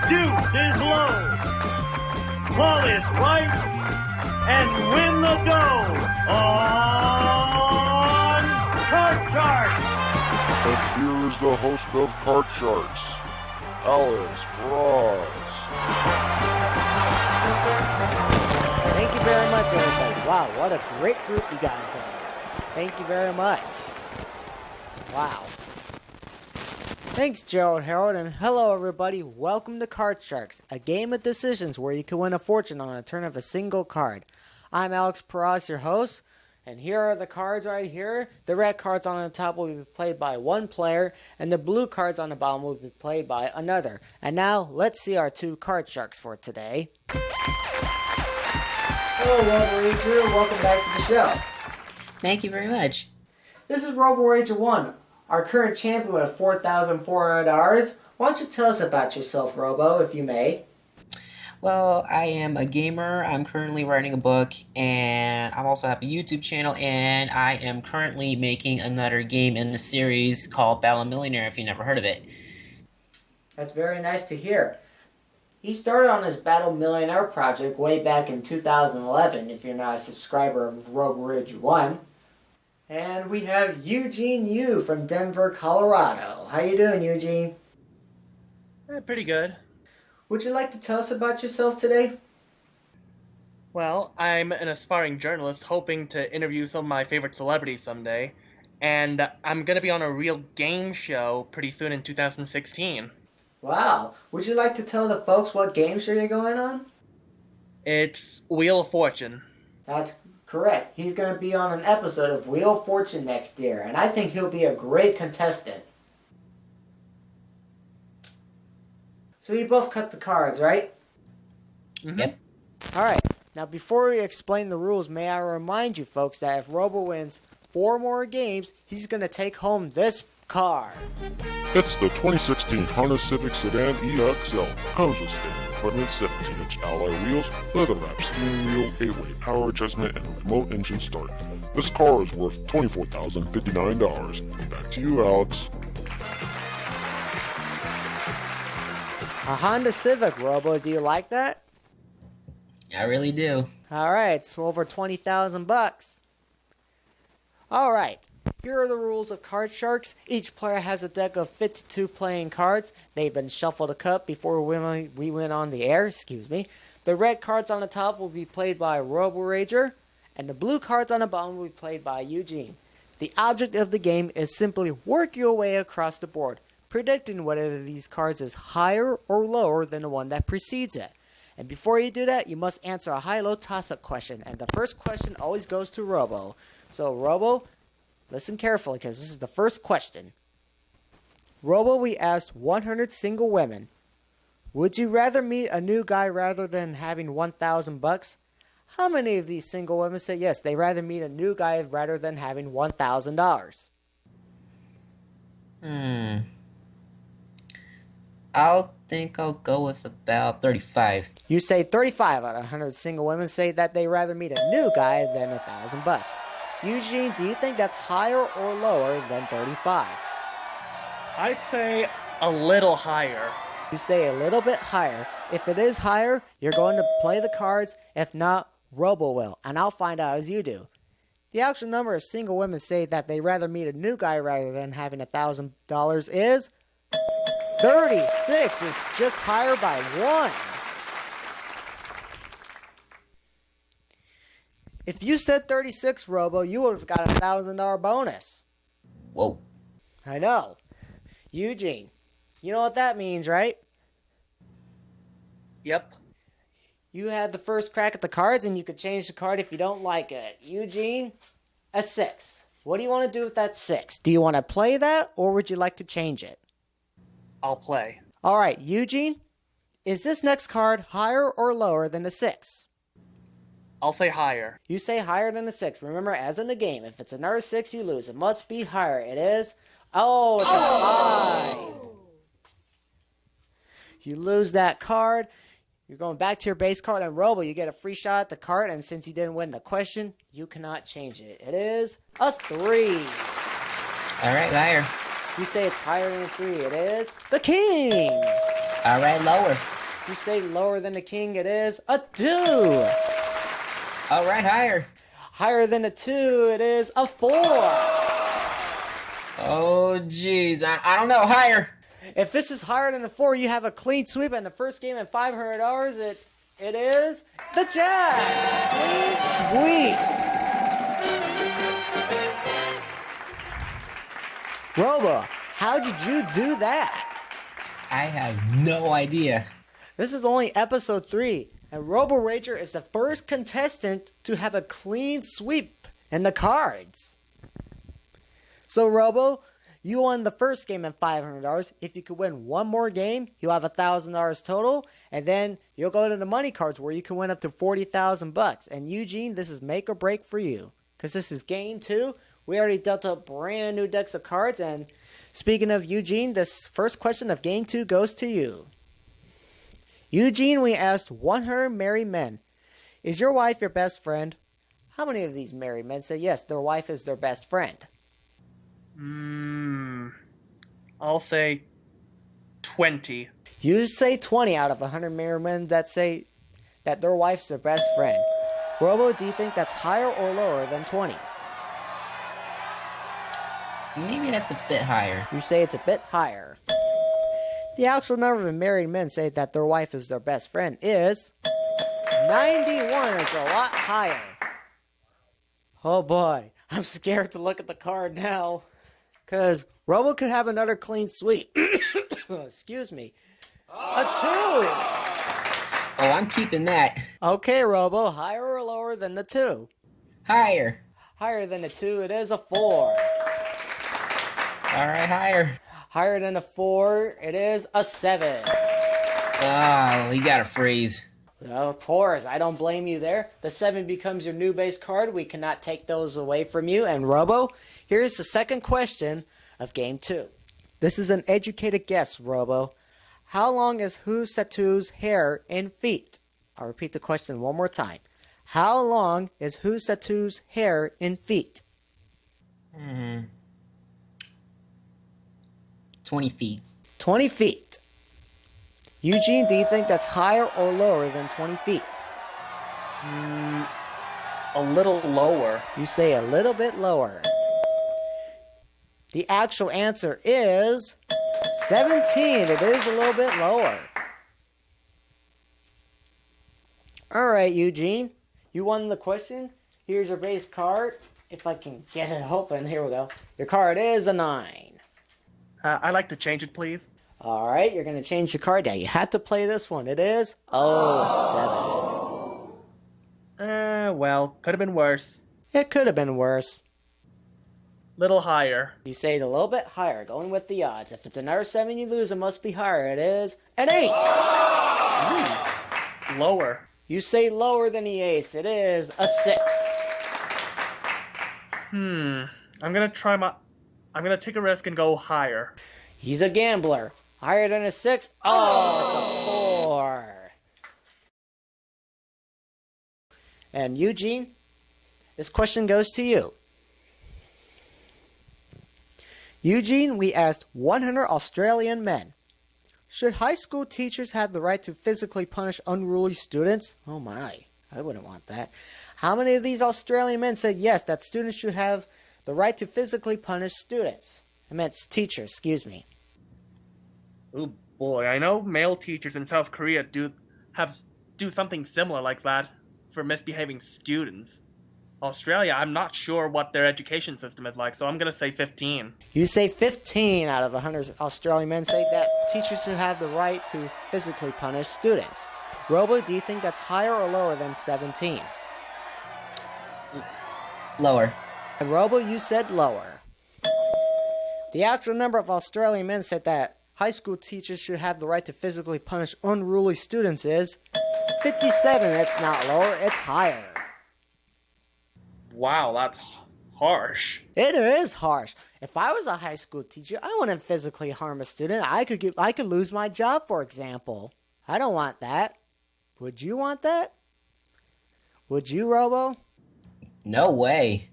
Deuce is low. Ball is right. And win the dough on Card Sharks. And here's the host of Card Sharks, Alex Braz. Thank you very much, everybody. Wow, what a great group you guys are. Thank you very much. Wow. Thanks, Gerald Harold, and hello, everybody. Welcome to Card Sharks, a game of decisions where you can win a fortune on a turn of a single card. I'm Alex Perez, your host, and here are the cards right here. The red cards on the top will be played by one player, and the blue cards on the bottom will be played by another. And now, let's see our two Card Sharks for today. Hello, Robo Ranger. Welcome back to the show. Thank you very much. This is Robo Ranger 1, our current champion with $4,400. Why don't you tell us about yourself, Robo, if you may? Well, I am a gamer. I'm currently writing a book, and I also have a YouTube channel, and I am currently making another game in the series called Battle Millionaire, if you never heard of it. That's very nice to hear. He started on his Battle Millionaire project way back in 2011, if you're not a subscriber of Robo Ranger 1. And we have Eugene Yu from Denver, Colorado. How you doing, Eugene? Pretty good. Would you like to tell us about yourself today? Well, I'm an aspiring journalist hoping to interview some of my favorite celebrities someday, and I'm going to be on a real game show pretty soon in 2016. Wow. Would you like to tell the folks what game show you're going on? It's Wheel of Fortune. That's correct. He's going to be on an episode of Wheel of Fortune next year, and I think he'll be a great contestant. So you both cut the cards, right? Mm-hmm. Yep. Alright, now before we explain the rules, may I remind you folks that if Robo wins 4 more games, he's going to take home this car. It's the 2016 Honda Civic Sedan EXL. Comes with standard equipment, 17-inch alloy wheels, leather-wrapped steering wheel, 8-way power adjustment, and a remote engine start. This car is worth $24,059. Back to you, Alex. A Honda Civic, Robo, do you like that? I really do. Alright, it's over 20,000 bucks. Alright, here are the rules of Card Sharks. Each player has a deck of 52 playing cards. They've been shuffled a cup before we went on the air, The red cards on the top will be played by Robo Ranger, and the blue cards on the bottom will be played by Eugene. The object of the game is simply work your way across the board, predicting whether these cards is higher or lower than the one that precedes it. And before you do that, you must answer a high-low toss-up question, and the first question always goes to Robo. So, Robo, listen carefully, because this is the first question. Robo, we asked 100 single women, would you rather meet a new guy rather than having 1,000 bucks? How many of these single women said yes, they'd rather meet a new guy rather than having $1,000? I'll go with about 35. You say 35 out of 100 single women say that they'd rather meet a new guy than 1,000 bucks. Eugene, do you think that's higher or lower than 35? I'd say a little higher. You say a little bit higher. If it is higher, you're going to play the cards. If not, Robo will, and I'll find out as you do. The actual number of single women say that they'd rather meet a new guy rather than having $1,000 is 36. It's just higher by 1. If you said 36, Robo, you would have got a $1,000 bonus. Whoa. I know. Eugene, you know what that means, right? Yep. You had the first crack at the cards, and you could change the card if you don't like it. Eugene, a 6. What do you want to do with that 6? Do you want to play that, or would you like to change it? I'll play. All right, Eugene, is this next card higher or lower than the 6? I'll say higher. You say higher than the 6. Remember, as in the game, if it's another 6, you lose. It must be higher. It is... Oh, it's a 5. You lose that card. You're going back to your base card, and Robo, you get a free shot at the card, and since you didn't win the question, you cannot change it. It is a 3. All right, higher. You say it's higher than a 3. It is the king. All right, lower. You say lower than the king, it is a 2. All right, higher. Higher than a 2, it is a 4. Oh, jeez. I don't know. Higher. If this is higher than a 4, you have a clean sweep, and the first game at $500, it is the Jack. Clean sweep. Robo, how did you do that? I have no idea. This is only episode 3, and Robo Rager is the first contestant to have a clean sweep in the cards. So, Robo, you won the first game at $500. If you could win one more game, you'll have $1,000 total, and then you'll go to the money cards where you can win up to $40,000. And Eugene, this is make or break for you, because this is game 2. We already dealt up brand new decks of cards, and speaking of Eugene, this first question of game 2 goes to you. Eugene, we asked 100 married men, is your wife your best friend? How many of these married men say yes, their wife is their best friend? I'll say 20. You say 20 out of 100 married men that say that their wife's their best friend. Robo, do you think that's higher or lower than 20? Maybe that's a bit higher. You say it's a bit higher. The actual number of married men say that their wife is their best friend is 91. It's a lot higher. Oh boy, I'm scared to look at the card now, because Robo could have another clean sweep. Excuse me. A 2. Oh, I'm keeping that. Okay, Robo, higher or lower than the 2? Higher. Higher than the 2, it is a 4. All right, higher. Higher than a 4, it is a 7. Oh, he got a freeze. Well, of course, I don't blame you there. The 7 becomes your new base card. We cannot take those away from you. And Robo, here's the second question of game 2. This is an educated guess, Robo. How long is Husatu's hair and feet? I'll repeat the question one more time. How long is Husatu's hair and feet? 20 feet. 20 feet. Eugene, do you think that's higher or lower than 20 feet? A little lower. You say a little bit lower. The actual answer is 17. It is a little bit lower. Alright, Eugene. You won the question. Here's your base card. If I can get it open. Here we go. Your card is a 9. I'd like to change it, please. Alright, you're going to change the card now. You had to play this one. It is 7. Well, could have been worse. It could have been worse. Little higher. You say it a little bit higher, going with the odds. If it's another 7 you lose, it must be higher. It is an 8. Lower. You say lower than the ace. It is a 6. I'm gonna take a risk and go higher. He's a gambler. Higher than a 6? Oh, it's a 4. And Eugene, this question goes to you. Eugene, we asked 100 Australian men. Should high school teachers have the right to physically punish unruly students? Oh my, I wouldn't want that. How many of these Australian men said yes, that students should have the right to physically punish students? I meant teachers, excuse me. Oh boy, I know male teachers in South Korea do something similar like that for misbehaving students. Australia, I'm not sure what their education system is like, so I'm gonna say 15. You say 15 out of 100 Australian men say that teachers should have the right to physically punish students. Robo, do you think that's higher or lower than 17? Lower. And Robo, you said lower. The actual number of Australian men said that high school teachers should have the right to physically punish unruly students is 57. It's not lower, it's higher. Wow, that's harsh. It is harsh. If I was a high school teacher, I wouldn't physically harm a student. I could lose my job, for example. I don't want that. Would you want that? Would you, Robo? No way.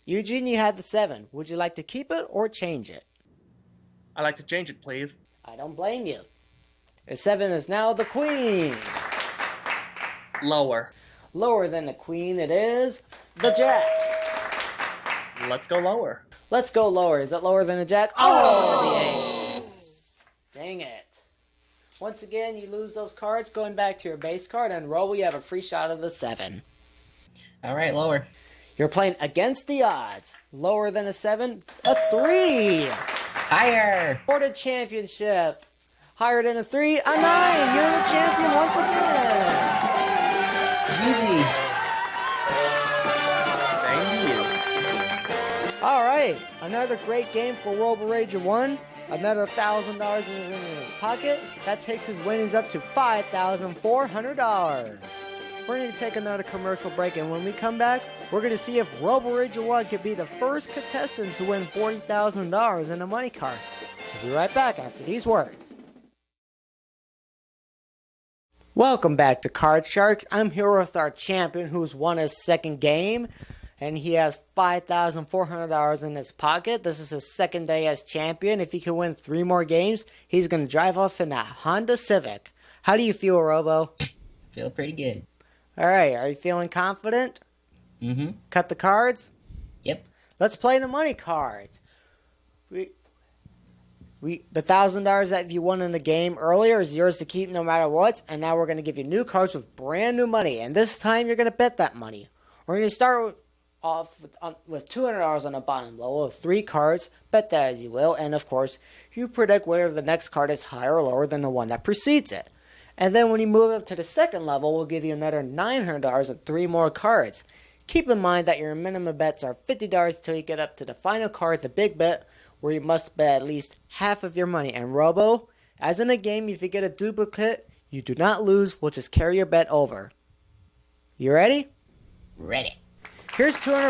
Eugene, you had the 7. Would you like to keep it or change it? I'd like to change it, please. I don't blame you. A 7 is now the queen. Lower. Lower than the queen, it is the jack. Let's go lower. Let's go lower. Is it lower than the jack? Oh, the ace. Dang it. Once again, you lose those cards, going back to your base card, and Robo, you have a free shot of the 7. All right, lower. You're playing against the odds. Lower than a 7, a 3. Higher. For the championship. Higher than a 3, a 9. You're the champion once again. Easy. Thank you. All right, another great game for Robo Rager 1. Another $1,000 in his pocket. That takes his winnings up to $5,400. We're going to take another commercial break, and when we come back, we're going to see if Robo Rager 1 could be the first contestant to win $40,000 in a money card. We'll be right back after these words. Welcome back to Card Sharks. I'm here with our champion who's won his second game, and he has $5,400 in his pocket. This is his second day as champion. If he can win 3 more games, he's going to drive off in a Honda Civic. How do you feel, Robo? Feel pretty good. All right, are you feeling confident? Mm-hmm. Cut the cards? Yep. Let's play the money cards. The $1,000 that you won in the game earlier is yours to keep no matter what. And now we're going to give you new cards with brand new money. And this time you're going to bet that money. We're going to start off with $200 on the bottom level of 3 cards. Bet that as you will. And of course, you predict whether the next card is higher or lower than the one that precedes it. And then when you move up to the second level, we'll give you another $900 and 3 more cards. Keep in mind that your minimum bets are $50 until you get up to the final card, the big bet, where you must bet at least half of your money. And Robo, as in a game, if you get a duplicate, you do not lose, we'll just carry your bet over. You ready? Ready. Here's $200.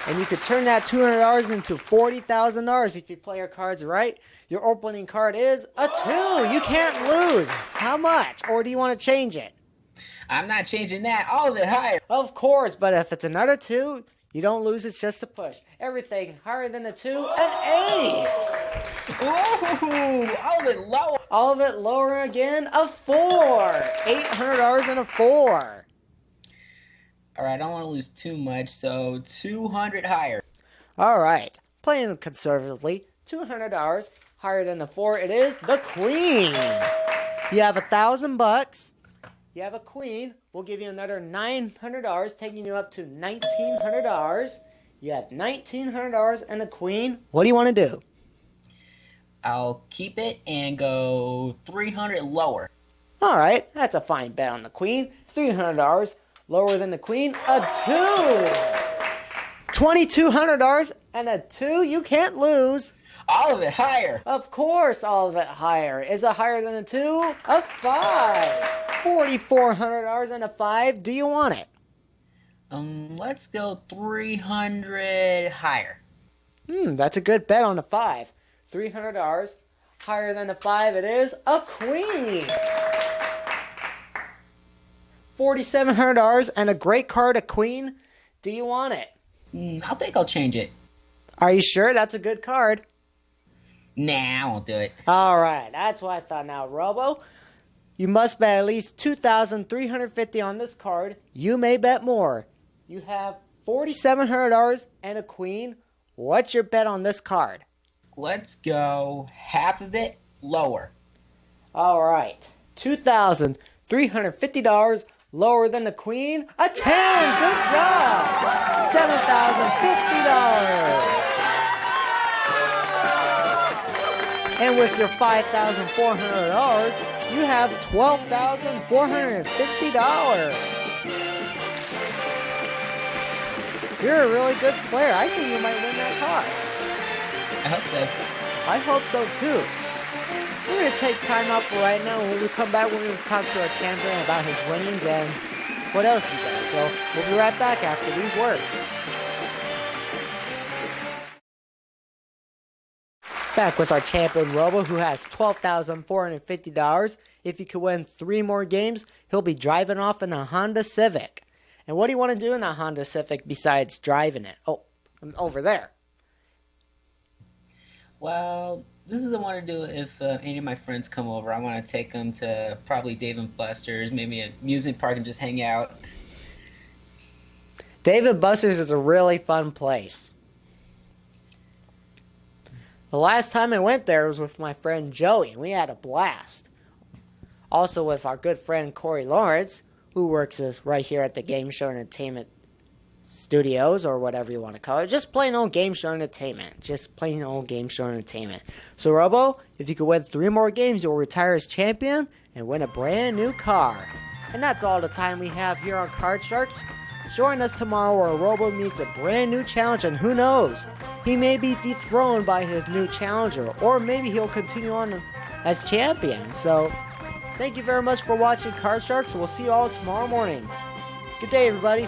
And you could turn that $200 into $40,000 if you play your cards right. Your opening card is a 2. You can't lose. How much? Or do you want to change it? I'm not changing that. All of it higher. Of course, but if it's another 2, you don't lose, it's just a push. Everything higher than a 2, an ace. Ooh, all of it lower. All of it lower again, a 4. $800 and a 4. All right, I don't want to lose too much, so 200 higher. All right, playing conservatively, $200 higher than the 4. It is the queen. You have $1,000. You have a queen. We'll give you another $900, taking you up to $1,900. You have $1,900 and a queen. What do you want to do? I'll keep it and go 300 lower. All right, that's a fine bet on the queen. $300 lower than the queen. A 2. $2,200 and a 2. You can't lose. All of it higher. Of course, all of it higher. Is it higher than a 2? A 5. $4,400 and a 5. Do you want it? Let's go 300 higher. That's a good bet on a 5. $300 higher than a 5. It is a queen. $4,700 and a great card, a queen. Do you want it? I think I'll change it. Are you sure? That's a good card. Nah, I won't do it. All right, that's what I thought. Now, Robo, you must bet at least $2,350 on this card. You may bet more. You have $4,700 and a queen. What's your bet on this card? Let's go half of it lower. All right, $2,350 lower than the queen. A 10. Good job. $7,050. And with your $5,400, you have $12,450. You're a really good player. I think you might win that card. I hope so. I hope so too. We're going to take time out for right now. When we come back, we're going to talk to our champion about his winnings and what else he does. So we'll be right back after these words. Back with our champion Robo, who has $12,450. If he could win 3 more games, he'll be driving off in a Honda Civic. And what do you want to do in that Honda Civic besides driving it? Oh, over there. Well, this is the one to do if any of my friends come over. I want to take them to probably Dave and Buster's, maybe an amusement park, and just hang out. Dave & Buster's is a really fun place. The last time I went there was with my friend Joey, and we had a blast. Also with our good friend Corey Lawrence, who works right here at the Game Show Entertainment Studios, or whatever you want to call it. Just plain old Game Show Entertainment. Just plain old Game Show Entertainment. So, Robo, if you could win 3 more games, you'll retire as champion and win a brand new car. And that's all the time we have here on Card Sharks. Join us tomorrow where Robo meets a brand new challenge, and who knows, he may be dethroned by his new challenger, or maybe he'll continue on as champion. So, thank you very much for watching Card Sharks. We'll see you all tomorrow morning. Good day, everybody.